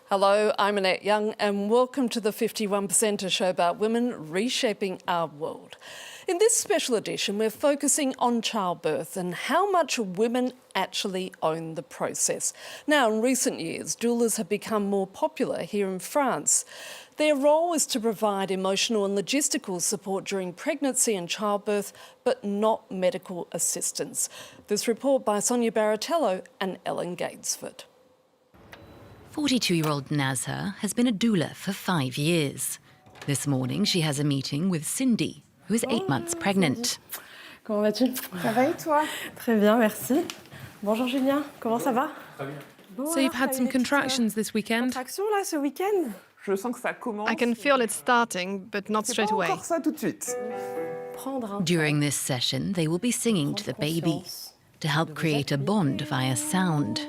Hello, I'm Annette Young and welcome to the 51%, a show about women reshaping our world. In this special edition, we're focusing on childbirth and how much women actually own the process. Now, in recent years, doulas have become more popular here in France. Their role is to provide emotional and logistical support during pregnancy and childbirth, but not medical assistance. This report by Sonia Baratello and Ellen Gainsford. 42-year-old Nazha has been a doula for 5 years. This morning, she has a meeting with Cindy, who is 8 months pregnant. Comment vas-tu? Ça va et toi? Très bien, merci. Bonjour Julien, comment ça va? So you've had some contractions this weekend? Contractions là ce week-end? I can feel it starting, but not straight away. During this session, they will be singing to the baby to help create a bond via sound.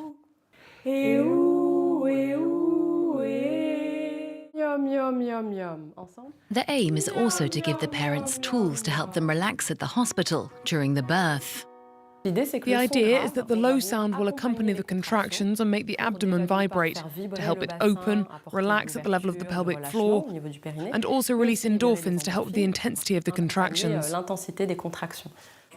The aim is also to give the parents tools to help them relax at the hospital during the birth. The idea is that the low sound will accompany the contractions and make the abdomen vibrate to help it open, relax at the level of the pelvic floor, and also release endorphins to help with the intensity of the contractions.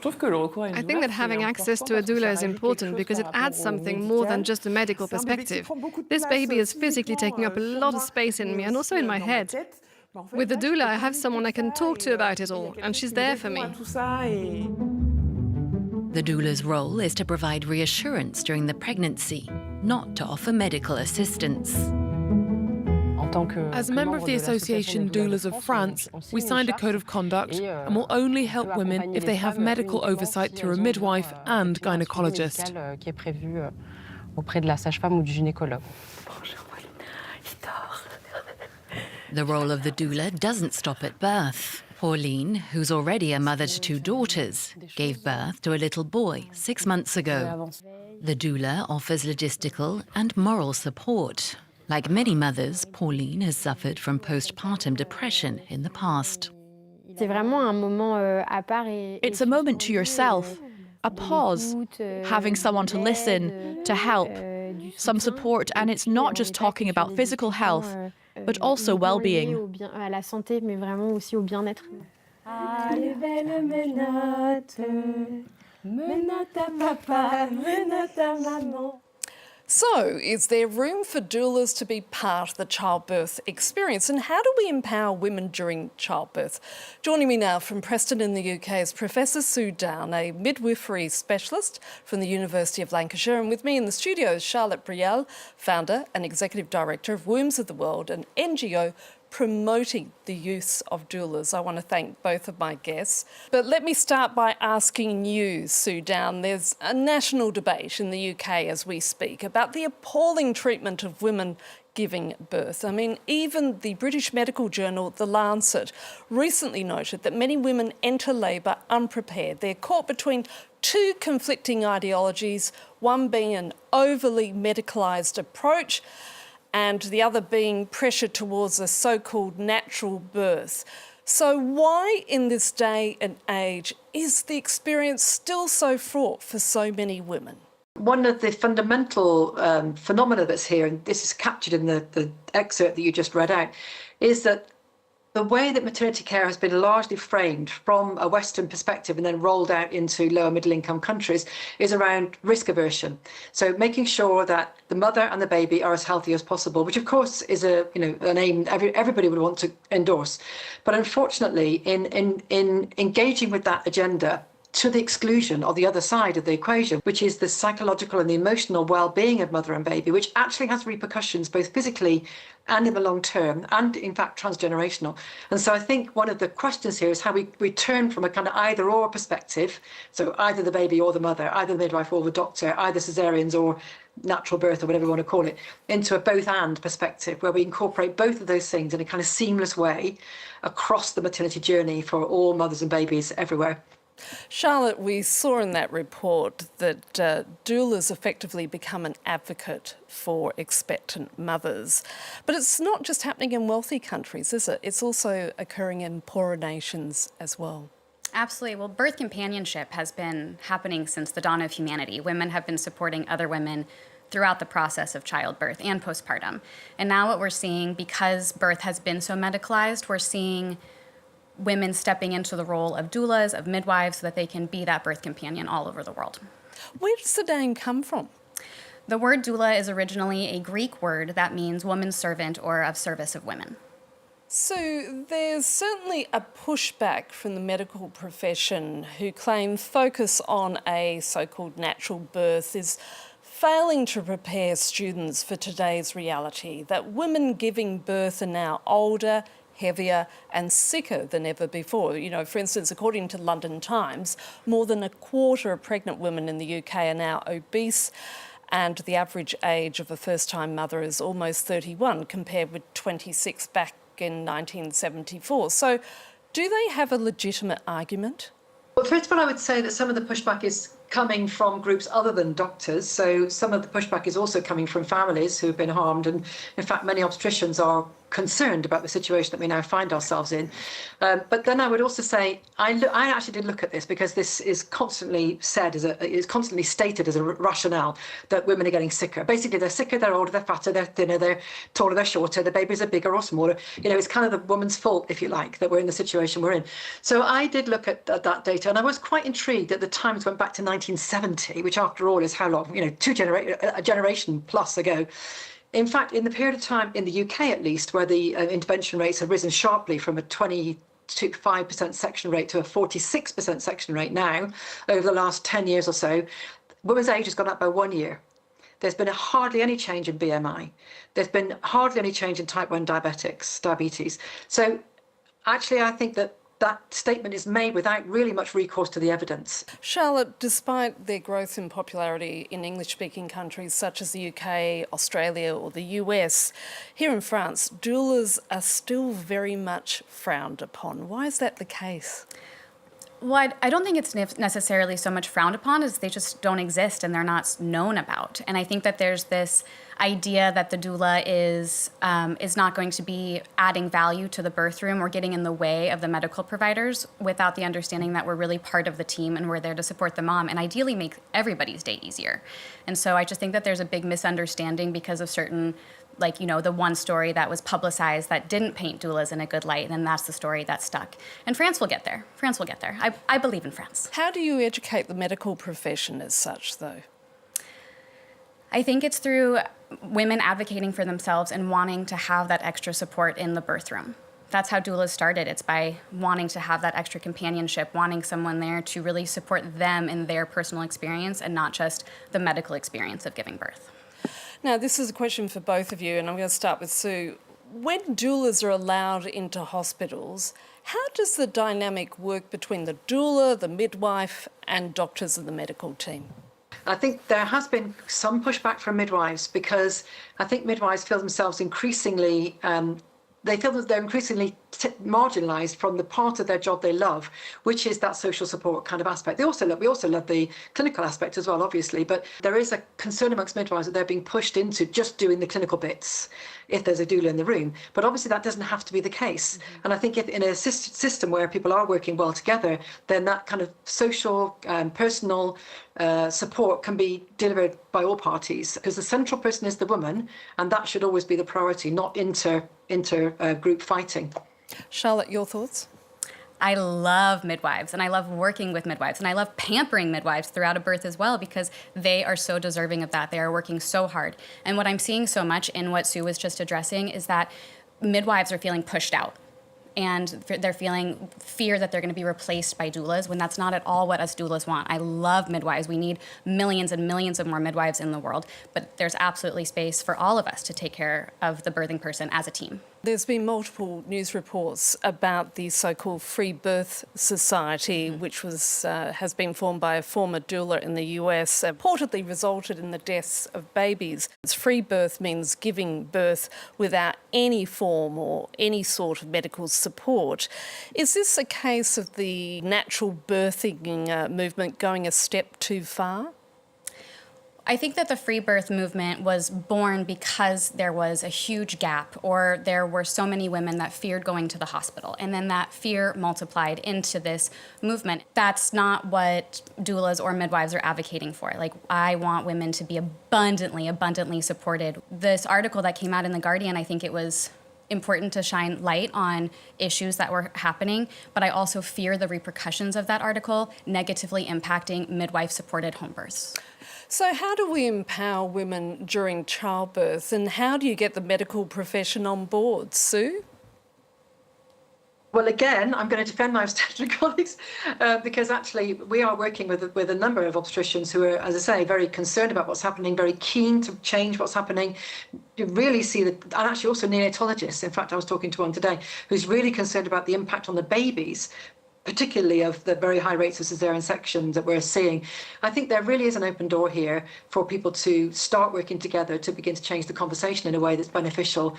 I think that having access to a doula is important because it adds something more than just a medical perspective. This baby is physically taking up a lot of space in me and also in my head. With the doula, I have someone I can talk to about it all, and she's there for me. The doula's role is to provide reassurance during the pregnancy, not to offer medical assistance. As a member of the Association Doulas of France, we signed a code of conduct and will only help women if they have medical oversight through a midwife and gynecologist. The role of the doula doesn't stop at birth. Pauline, who's already a mother to 2 daughters, gave birth to a little boy 6 months ago. The doula offers logistical and moral support. Like many mothers, Pauline has suffered from postpartum depression in the past. It's a moment to yourself, a pause, having someone to listen, to help, some support, and it's not just talking about physical health, but also well-being. So, is there room for doulas to be part of the childbirth experience? And how do we empower women during childbirth? Joining me now from Preston in the UK is Professor Soo Downe, a midwifery specialist from the University of Lancashire. And with me in the studio is Charlotte Brielle, founder and executive director of Wombs of the World, an NGO promoting the use of doulas. I want to thank both of my guests. But let me start by asking you, Soo Downe, there's a national debate in the UK as we speak about the appalling treatment of women giving birth. I mean, even the British medical journal, The Lancet, recently noted that many women enter labour unprepared. They're caught between 2 conflicting ideologies, one being an overly medicalised approach and the other being pressure towards a so-called natural birth. So why in this day and age is the experience still so fraught for so many women? One of the fundamental phenomena that's here, and this is captured in the excerpt that you just read out, is that the way that maternity care has been largely framed from a Western perspective and then rolled out into lower middle income countries is around risk aversion. So making sure that the mother and the baby are as healthy as possible, which of course is an aim everybody would want to endorse. But unfortunately, in engaging with that agenda, to the exclusion of the other side of the equation, which is the psychological and the emotional well-being of mother and baby, which actually has repercussions both physically and in the long term, and in fact transgenerational. And so I think one of the questions here is how we turn from a kind of either-or perspective, so either the baby or the mother, either the midwife or the doctor, either caesareans or natural birth or whatever you want to call it, into a both-and perspective where we incorporate both of those things in a kind of seamless way across the maternity journey for all mothers and babies everywhere. Charlotte, we saw in that report that doulas effectively become an advocate for expectant mothers. But it's not just happening in wealthy countries, is it? It's also occurring in poorer nations as well. Absolutely. Well, birth companionship has been happening since the dawn of humanity. Women have been supporting other women throughout the process of childbirth and postpartum. And now what we're seeing, because birth has been so medicalized, we're seeing women stepping into the role of doulas, of midwives, so that they can be that birth companion all over the world. Where does the name come from? The word doula is originally a Greek word that means woman's servant or of service of women. So there's certainly a pushback from the medical profession who claim focus on a so-called natural birth is failing to prepare students for today's reality, that women giving birth are now older, heavier and sicker than ever before. You know, for instance, according to London Times, more than a quarter of pregnant women in the UK are now obese, and the average age of a first-time mother is almost 31, compared with 26 back in 1974. So do they have a legitimate argument? Well, first of all, I would say that some of the pushback is coming from groups other than doctors. So some of the pushback is also coming from families who have been harmed. And in fact, many obstetricians are concerned about the situation that we now find ourselves in. But then I would also say, I actually did look at this because this is constantly said, is constantly stated as a rationale that women are getting sicker. Basically, they're sicker, they're older, they're fatter, they're thinner, they're taller, they're shorter, the babies are bigger or smaller. You know, it's kind of the woman's fault, if you like, that we're in the situation we're in. So I did look at that data, and I was quite intrigued that the Times went back to 1970, which after all is how long, you know, a generation plus ago. In fact, in the period of time in the UK, at least, where the intervention rates have risen sharply from a 25% section rate to a 46% section rate now, over the last 10 years or so, women's age has gone up by 1 year. There's been hardly any change in BMI. There's been hardly any change in type 1 diabetes. So actually, I think that statement is made without really much recourse to the evidence. Charlotte, despite their growth in popularity in English-speaking countries such as the UK, Australia or the US, here in France, doulas are still very much frowned upon. Why is that the case? Well, I don't think it's necessarily so much frowned upon as they just don't exist and they're not known about. And I think that there's this idea that the doula is not going to be adding value to the birth room or getting in the way of the medical providers without the understanding that we're really part of the team and we're there to support the mom and ideally make everybody's day easier. And so I just think that there's a big misunderstanding because of certain, like, you know, the one story that was publicized that didn't paint doulas in a good light, and that's the story that stuck. And France will get there. France will get there. I believe in France. How do you educate the medical profession as such, though? I think it's through women advocating for themselves and wanting to have that extra support in the birth room. That's how doulas started. It's by wanting to have that extra companionship, wanting someone there to really support them in their personal experience and not just the medical experience of giving birth. Now, this is a question for both of you, and I'm going to start with Sue. When doulas are allowed into hospitals, how does the dynamic work between the doula, the midwife, and doctors of the medical team? I think there has been some pushback from midwives because I think midwives feel themselves increasingly they feel that they're increasingly marginalised from the part of their job they love, which is that social support kind of aspect. We also love the clinical aspect as well, obviously, but there is a concern amongst midwives that they're being pushed into just doing the clinical bits if there's a doula in the room. But obviously that doesn't have to be the case. Mm-hmm. And I think if in a system where people are working well together, then that kind of social, personal support can be delivered by all parties, because the central person is the woman, and that should always be the priority, not inter-group fighting. Charlotte, your thoughts? I love midwives, and I love working with midwives, and I love pampering midwives throughout a birth as well, because they are so deserving of that. They are working so hard. And what I'm seeing so much in what Sue was just addressing is that midwives are feeling pushed out. And they're feeling fear that they're going to be replaced by doulas, when that's not at all what us doulas want. I love midwives. We need millions and millions of more midwives in the world, but there's absolutely space for all of us to take care of the birthing person as a team. There's been multiple news reports about the so-called Free Birth Society, which has been formed by a former doula in the US, reportedly resulted in the deaths of babies. Free birth means giving birth without any form or any sort of medical support. Is this a case of the natural birthing movement going a step too far? I think that the free birth movement was born because there was a huge gap, or there were so many women that feared going to the hospital. And then that fear multiplied into this movement. That's not what doulas or midwives are advocating for. Like, I want women to be abundantly supported. This article that came out in The Guardian, I think it was important to shine light on issues that were happening, but I also fear the repercussions of that article negatively impacting midwife-supported home births. So how do we empower women during childbirth, and how do you get the medical profession on board, Sue? Well, again, I'm going to defend my obstetric colleagues because actually we are working with a number of obstetricians who are, as I say, very concerned about what's happening, very keen to change what's happening. You really see that, and actually also neonatologists. In fact, I was talking to one today who's really concerned about the impact on the babies, particularly of the very high rates of cesarean sections that we're seeing. I think there really is an open door here for people to start working together to begin to change the conversation in a way that's beneficial,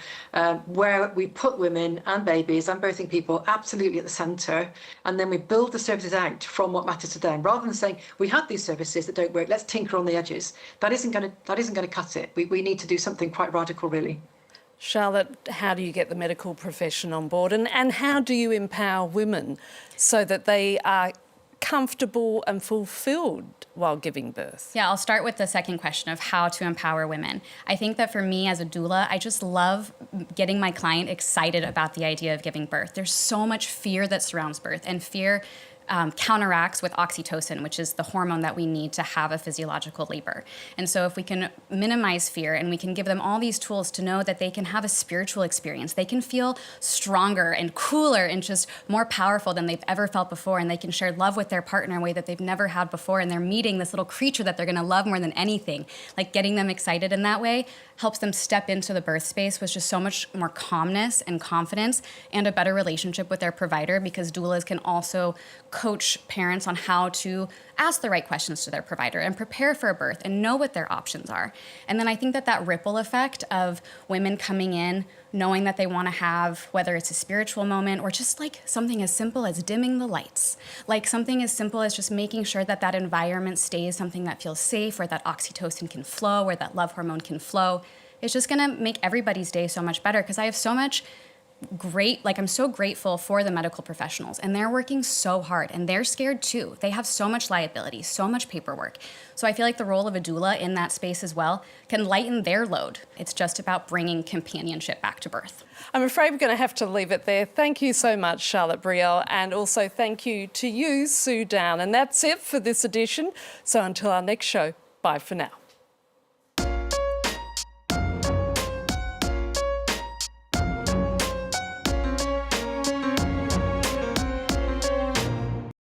where we put women and babies and birthing people absolutely at the centre, and then we build the services out from what matters to them, rather than saying we have these services that don't work, let's tinker on the edges. That isn't going to cut it. We need to do something quite radical, really. Charlotte, how do you get the medical profession on board, and how do you empower women so that they are comfortable and fulfilled while giving birth? Yeah, I'll start with the second question of how to empower women. I think that for me as a doula, I just love getting my client excited about the idea of giving birth. There's so much fear that surrounds birth, and fear counteracts with oxytocin, which is the hormone that we need to have a physiological labor. And so if we can minimize fear and we can give them all these tools to know that they can have a spiritual experience, they can feel stronger and cooler and just more powerful than they've ever felt before, and they can share love with their partner in a way that they've never had before, and they're meeting this little creature that they're going to love more than anything. Like, getting them excited in that way helps them step into the birth space with just so much more calmness and confidence and a better relationship with their provider, because doulas can also coach parents on how to ask the right questions to their provider and prepare for a birth and know what their options are. And then I think that ripple effect of women coming in knowing that they want to have, whether it's a spiritual moment or just like something as simple as dimming the lights, like something as simple as just making sure that that environment stays something that feels safe, where that oxytocin can flow, where that love hormone can flow, it's just going to make everybody's day so much better, because I have so much I'm so grateful for the medical professionals, and they're working so hard, and they're scared too. They have so much liability, so much paperwork. So I feel like the role of a doula in that space as well can lighten their load. It's just about bringing companionship back to birth. I'm afraid we're going to have to leave it there. Thank you so much, Charlotte Brielle, and also thank you to you, Soo Downe. And that's it for this edition. So until our next show, bye for now.